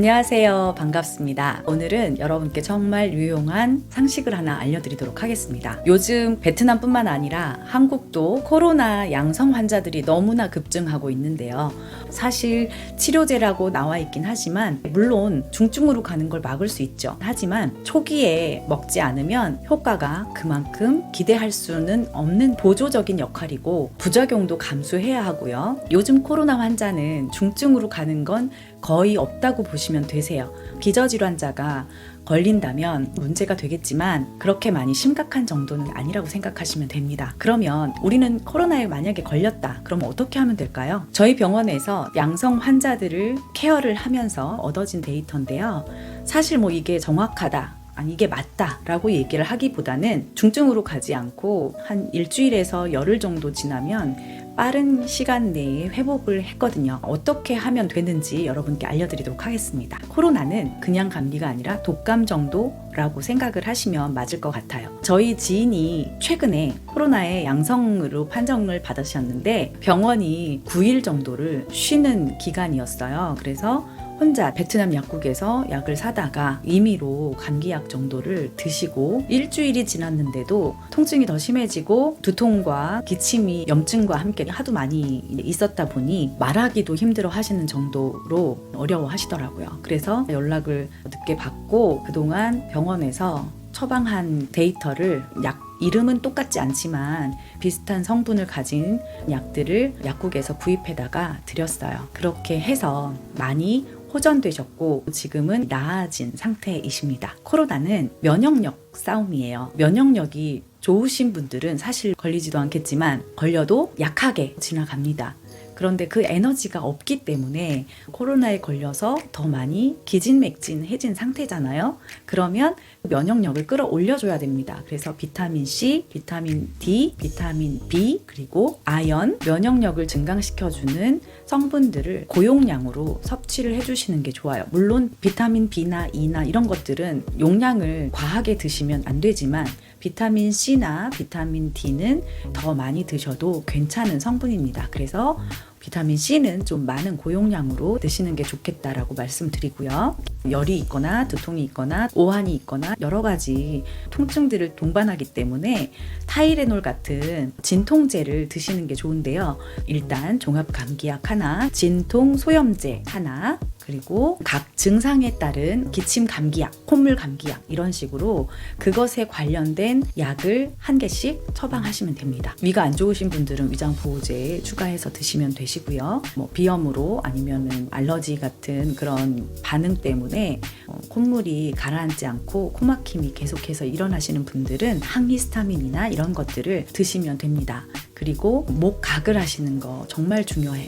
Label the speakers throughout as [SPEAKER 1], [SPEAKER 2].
[SPEAKER 1] 안녕하세요. 반갑습니다. 오늘은 여러분께 정말 유용한 상식을 하나 알려드리도록 하겠습니다. 요즘 베트남뿐만 아니라 한국도 코로나 양성 환자들이 너무나 급증하고 있는데요. 사실 치료제라고 나와 있긴 하지만 물론 중증으로 가는 걸 막을 수 있죠. 하지만 초기에 먹지 않으면 효과가 그만큼 기대할 수는 없는 보조적인 역할이고 부작용도 감수해야 하고요. 요즘 코로나 환자는 중증으로 가는 건 거의 없다고 보시면 되세요. 기저질환자가 걸린다면 문제가 되겠지만 그렇게 많이 심각한 정도는 아니라고 생각하시면 됩니다. 그러면 우리는 코로나에 만약에 걸렸다. 그럼 어떻게 하면 될까요? 저희 병원에서 양성 환자들을 케어를 하면서 얻어진 데이터인데요. 사실 이게 정확하다. 아니 이게 맞다라고 얘기를 하기보다는 중증으로 가지 않고 한 일주일에서 열흘 정도 지나면 빠른 시간 내에 회복을 했거든요. 어떻게 하면 되는지 여러분께 알려드리도록 하겠습니다. 코로나는 그냥 감기가 아니라 독감 정도라고 생각을 하시면 맞을 것 같아요. 저희 지인이 최근에 코로나의 양성으로 판정을 받으셨는데 병원이 9일 정도를 쉬는 기간이었어요. 그래서 혼자 베트남 약국에서 약을 사다가 임의로 감기약 정도를 드시고 일주일이 지났는데도 통증이 더 심해지고 두통과 기침이 염증과 함께 하도 많이 있었다 보니 말하기도 힘들어 하시는 정도로 어려워 하시더라고요. 그래서 연락을 늦게 받고 그동안 병원에서 처방한 데이터를 약 이름은 똑같지 않지만 비슷한 성분을 가진 약들을 약국에서 구입해다가 드렸어요. 그렇게 해서 많이 호전되셨고 지금은 나아진 상태이십니다. 코로나는 면역력 싸움이에요. 면역력이 좋으신 분들은 사실 걸리지도 않겠지만 걸려도 약하게 지나갑니다. 그런데 그 에너지가 없기 때문에 코로나에 걸려서 더 많이 기진맥진해진 상태잖아요. 그러면 면역력을 끌어올려줘야 됩니다. 그래서 비타민 C, 비타민 D, 비타민 B, 그리고 아연, 면역력을 증강시켜주는 성분들을 고용량으로 섭취를 해주시는 게 좋아요. 물론 비타민 B나 E나 이런 것들은 용량을 과하게 드시면 안 되지만 비타민 C나 비타민 D는 더 많이 드셔도 괜찮은 성분입니다. 그래서 비타민 C는 좀 많은 고용량으로 드시는 게 좋겠다라고 말씀드리고요. 열이 있거나 두통이 있거나 오한이 있거나 여러 가지 통증들을 동반하기 때문에 타이레놀 같은 진통제를 드시는 게 좋은데요. 일단 종합감기약 하나, 진통 소염제 하나, 그리고 각 증상에 따른 기침 감기약, 콧물 감기약 이런 식으로 그것에 관련된 약을 한 개씩 처방하시면 됩니다. 위가 안 좋으신 분들은 위장 보호제 추가해서 드시면 되시고요. 비염으로 아니면은 알러지 같은 그런 반응 때문에 콧물이 가라앉지 않고 코막힘이 계속해서 일어나시는 분들은 항히스타민이나 이런 것들을 드시면 됩니다. 그리고 목 가글 하시는 거 정말 중요해요.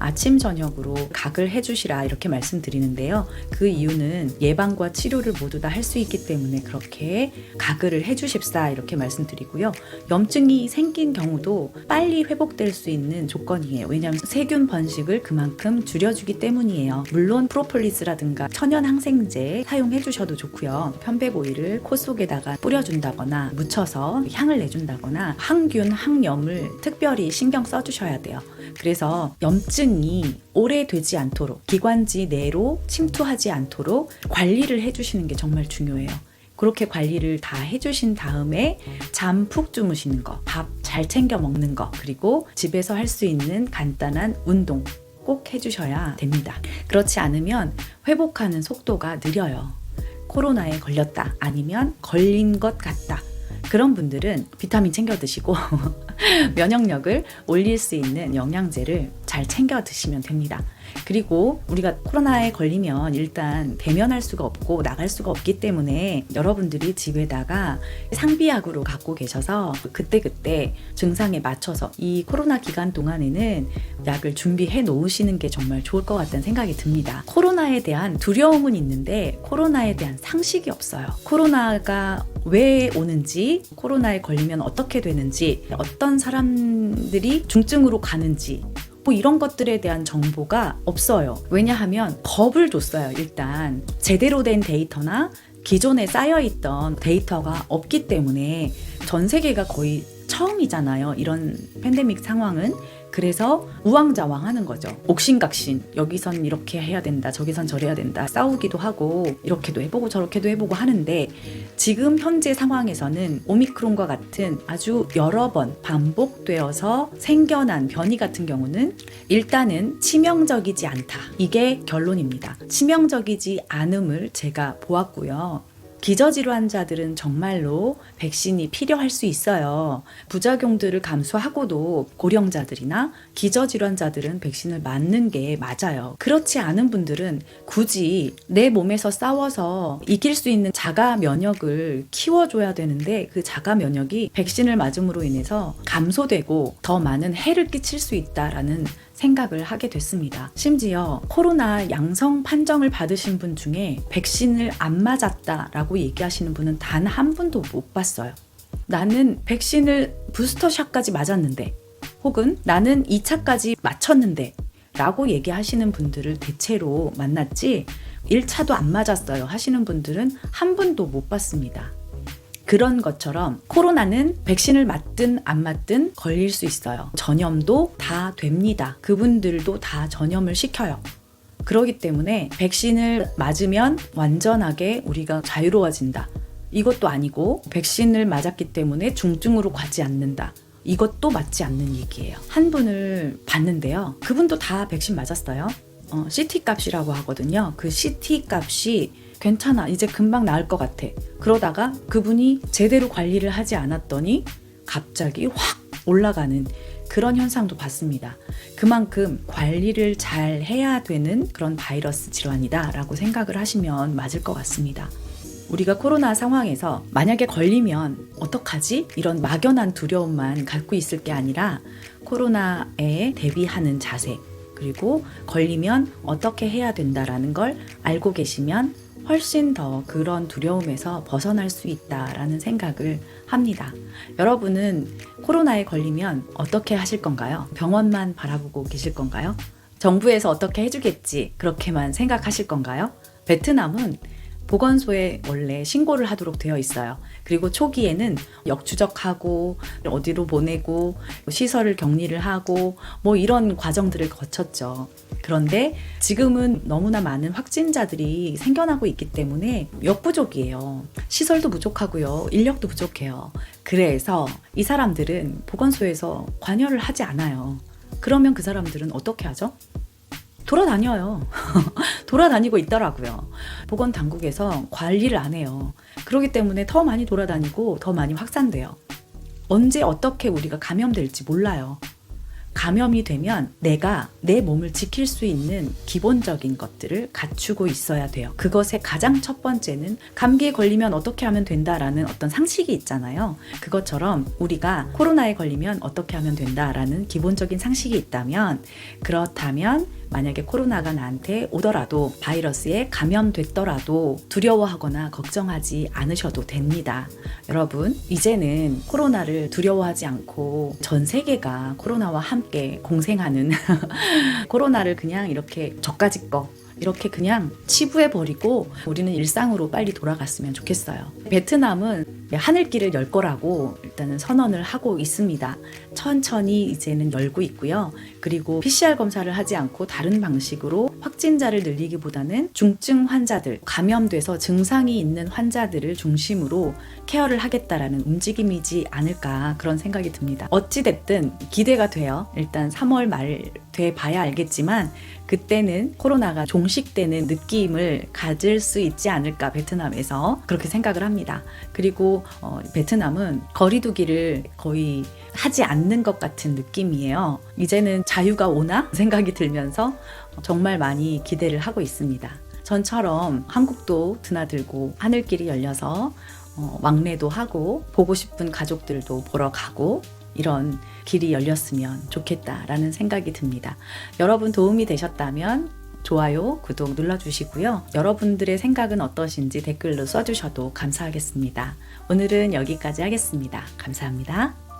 [SPEAKER 1] 아침 저녁으로 가글 해주시라 이렇게 말씀드리는데요. 그 이유는 예방과 치료를 모두 다 할 수 있기 때문에 그렇게 가글을 해주십사 이렇게 말씀드리고요. 염증이 생긴 경우도 빨리 회복될 수 있는 조건이에요. 왜냐하면 세균 번식을 그만큼 줄여주기 때문이에요. 물론 프로폴리스라든가 천연 항생제 사용해 주셔도 좋고요. 편백 오일을 코 속에다가 뿌려준다거나 묻혀서 향을 내준다거나 항균, 항염을 특별히 신경 써주셔야 돼요. 그래서 염증이 오래되지 않도록 기관지 내로 침투하지 않도록 관리를 해주시는 게 정말 중요해요. 그렇게 관리를 다 해주신 다음에 잠 푹 주무시는 거, 밥 잘 챙겨 먹는 거, 그리고 집에서 할 수 있는 간단한 운동 꼭 해주셔야 됩니다. 그렇지 않으면 회복하는 속도가 느려요. 코로나에 걸렸다 아니면 걸린 것 같다. 그런 분들은 비타민 챙겨 드시고 면역력을 올릴 수 있는 영양제를 잘 챙겨 드시면 됩니다. 그리고 우리가 코로나에 걸리면 일단 대면할 수가 없고 나갈 수가 없기 때문에 여러분들이 집에다가 상비약으로 갖고 계셔서 그때그때 증상에 맞춰서 이 코로나 기간 동안에는 약을 준비해 놓으시는 게 정말 좋을 것 같다는 생각이 듭니다. 코로나에 대한 두려움은 있는데 코로나에 대한 상식이 없어요. 코로나가 왜 오는지, 코로나에 걸리면 어떻게 되는지, 어떤 사람들이 중증으로 가는지 이런 것들에 대한 정보가 없어요. 왜냐하면 겁을 줬어요. 일단 제대로 된 데이터나 기존에 쌓여있던 데이터가 없기 때문에 전 세계가 거의 처음이잖아요. 이런 팬데믹 상황은. 그래서 우왕좌왕 하는 거죠. 옥신각신, 여기선 이렇게 해야 된다, 저기선 저래야 된다, 싸우기도 하고 이렇게도 해보고 저렇게도 해보고 하는데, 지금 현재 상황에서는 오미크론과 같은 아주 여러 번 반복되어서 생겨난 변이 같은 경우는 일단은 치명적이지 않다, 이게 결론입니다. 치명적이지 않음을 제가 보았고요. 기저질환자들은 정말로 백신이 필요할 수 있어요. 부작용들을 감수하고도 고령자들이나 기저질환자들은 백신을 맞는 게 맞아요. 그렇지 않은 분들은 굳이 내 몸에서 싸워서 이길 수 있는 자가 면역을 키워줘야 되는데, 그 자가 면역이 백신을 맞음으로 인해서 감소되고 더 많은 해를 끼칠 수 있다라는 생각을 하게 됐습니다. 심지어 코로나 양성 판정을 받으신 분 중에 백신을 안 맞았다라고 얘기하시는 분은 단 한 분도 못 봤어요. 나는 백신을 부스터샷까지 맞았는데, 혹은 나는 2차까지 맞췄는데 라고 얘기하시는 분들을 대체로 만났지, 1차도 안 맞았어요 하시는 분들은 한 분도 못 봤습니다. 그런 것처럼 코로나는 백신을 맞든 안 맞든 걸릴 수 있어요. 전염도 다 됩니다. 그분들도 다 전염을 시켜요. 그렇기 때문에 백신을 맞으면 완전하게 우리가 자유로워진다, 이것도 아니고, 백신을 맞았기 때문에 중증으로 가지 않는다, 이것도 맞지 않는 얘기예요. 한 분을 봤는데요, 그분도 다 백신 맞았어요. CT 값이라고 하거든요. 그 CT 값이 괜찮아, 이제 금방 나을 것 같아, 그러다가 그분이 제대로 관리를 하지 않았더니 갑자기 확 올라가는 그런 현상도 봤습니다. 그만큼 관리를 잘 해야 되는 그런 바이러스 질환이다 라고 생각을 하시면 맞을 것 같습니다. 우리가 코로나 상황에서 만약에 걸리면 어떡하지? 이런 막연한 두려움만 갖고 있을 게 아니라, 코로나에 대비하는 자세, 그리고 걸리면 어떻게 해야 된다라는 걸 알고 계시면 훨씬 더 그런 두려움에서 벗어날 수 있다라는 생각을 합니다. 여러분은 코로나에 걸리면 어떻게 하실 건가요? 병원만 바라보고 계실 건가요? 정부에서 어떻게 해주겠지, 그렇게만 생각하실 건가요? 베트남은 보건소에 원래 신고를 하도록 되어 있어요. 그리고 초기에는 역추적하고 어디로 보내고 시설을 격리를 하고 이런 과정들을 거쳤죠. 그런데 지금은 너무나 많은 확진자들이 생겨나고 있기 때문에 역부족이에요. 시설도 부족하고요, 인력도 부족해요. 그래서 이 사람들은 보건소에서 관여를 하지 않아요. 그러면 그 사람들은 어떻게 하죠? 돌아다녀요. 돌아다니고 있더라고요. 보건당국에서 관리를 안 해요. 그렇기 때문에 더 많이 돌아다니고 더 많이 확산돼요. 언제 어떻게 우리가 감염될지 몰라요. 감염이 되면 내가 내 몸을 지킬 수 있는 기본적인 것들을 갖추고 있어야 돼요. 그것의 가장 첫 번째는 감기에 걸리면 어떻게 하면 된다라는 어떤 상식이 있잖아요. 그것처럼 우리가 코로나에 걸리면 어떻게 하면 된다라는 기본적인 상식이 있다면, 그렇다면 만약에 코로나가 나한테 오더라도, 바이러스에 감염됐더라도 두려워하거나 걱정하지 않으셔도 됩니다. 여러분, 이제는 코로나를 두려워하지 않고 전 세계가 코로나와 함께 공생하는 코로나를 그냥 이렇게 저까지 거 이렇게 그냥 치부해버리고 우리는 일상으로 빨리 돌아갔으면 좋겠어요. 베트남은 하늘길을 열 거라고 일단은 선언을 하고 있습니다. 천천히 이제는 열고 있고요. 그리고 PCR 검사를 하지 않고 다른 방식으로 확진자를 늘리기보다는 중증 환자들, 감염돼서 증상이 있는 환자들을 중심으로 케어를 하겠다라는 움직임이지 않을까, 그런 생각이 듭니다. 어찌됐든 기대가 돼요. 일단 3월 말 돼 봐야 알겠지만 그때는 코로나가 종식되는 느낌을 가질 수 있지 않을까, 베트남에서 그렇게 생각을 합니다. 그리고 베트남은 거리두기를 거의 하지 않는 것 같은 느낌이에요. 이제는 자유가 오나 생각이 들면서 정말 많이 기대를 하고 있습니다. 전처럼 한국도 드나들고 하늘길이 열려서 왕래도 하고 보고 싶은 가족들도 보러 가고 이런 길이 열렸으면 좋겠다라는 생각이 듭니다. 여러분 도움이 되셨다면 좋아요, 구독 눌러주시고요. 여러분들의 생각은 어떠신지 댓글로 써주셔도 감사하겠습니다. 오늘은 여기까지 하겠습니다. 감사합니다.